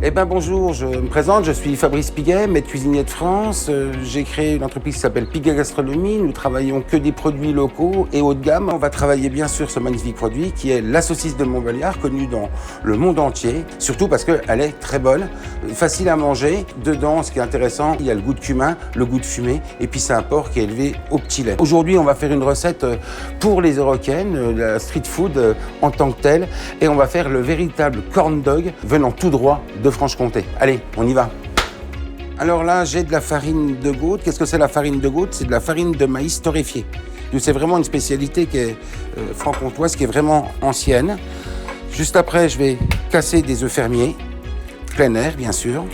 Eh bien bonjour, je me présente, je suis Fabrice Piguet, maître cuisinier de France. J'ai créé une entreprise qui s'appelle Piguet Gastronomie. Nous travaillons que des produits locaux et haut de gamme. On va travailler bien sûr ce magnifique produit qui est la saucisse de Montbéliard, connue dans le monde entier, surtout parce qu'elle est très bonne, facile à manger. Dedans, ce qui est intéressant, il y a le goût de cumin, le goût de fumée, et puis c'est un porc qui est élevé au petit lait. Aujourd'hui, on va faire une recette pour les Eurocaines, la street food en tant que telle, et on va faire le véritable corn dog venant tout droit de Franche-Comté. Allez, on y va. Alors là, j'ai de la farine de goutte. Qu'est-ce que c'est la farine de goutte? C'est de la farine de maïs torréfiée. C'est vraiment une spécialité qui est franc-comtoise, qui est vraiment ancienne. Juste après, je vais casser des œufs fermiers, plein air bien sûr.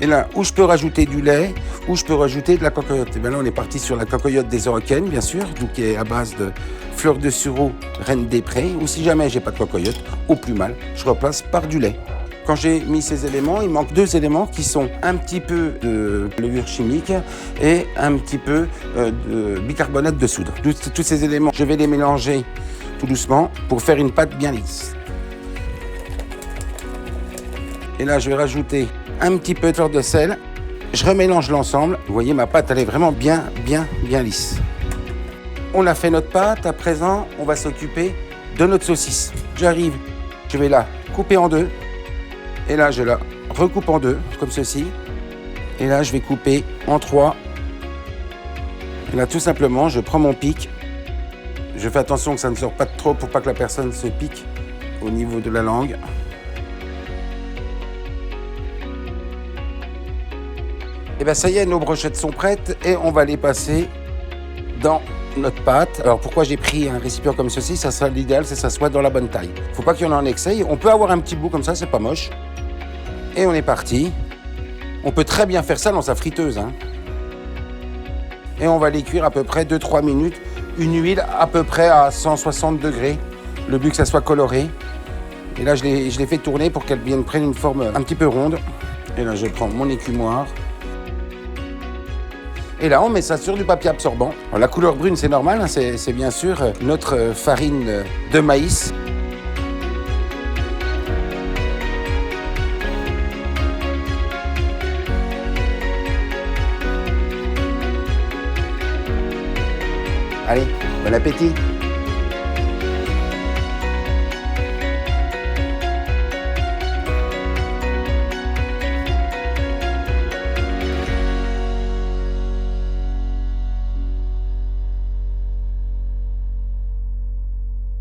Et là, où je peux rajouter du lait, où je peux rajouter de la cocoyote. Et bien là, on est parti sur la cocoyote des Eurocaines, bien sûr, donc qui est à base de fleurs de sureau, reine des prés. Ou si jamais j'ai pas de cocoyote, au plus mal, je remplace par du lait. Quand j'ai mis ces éléments, il manque deux éléments qui sont un petit peu de levure chimique et un petit peu de bicarbonate de soude. Tous ces éléments, je vais les mélanger tout doucement pour faire une pâte bien lisse. Et là, je vais rajouter un petit peu de fleur de sel. Je remélange l'ensemble. Vous voyez, ma pâte, elle est vraiment bien lisse. On a fait notre pâte. À présent, on va s'occuper de notre saucisse. J'arrive, je vais la couper en deux. Et là, je la recoupe en deux, comme ceci. Et là, je vais couper en trois. Et là, tout simplement, je prends mon pic. Je fais attention que ça ne sorte pas de trop pour pas que la personne se pique au niveau de la langue. Et bien ça y est, nos brochettes sont prêtes et on va les passer dans notre pâte. Alors pourquoi j'ai pris un récipient comme ceci? Ça sera l'idéal, c'est que ça soit dans la bonne taille. Faut pas qu'il y en ait en excès. On peut avoir un petit bout comme ça, c'est pas moche. Et on est parti. On peut très bien faire ça dans sa friteuse. Et on va les cuire à peu près 2-3 minutes. Une huile à peu près à 160 degrés. Le but que ça soit coloré. Et là, je les fais tourner pour qu'elles prennent une forme un petit peu ronde. Et là, je prends mon écumoire. Et là, on met ça sur du papier absorbant. Alors, la couleur brune, c'est normal, c'est bien sûr notre farine de maïs. Allez, bon appétit!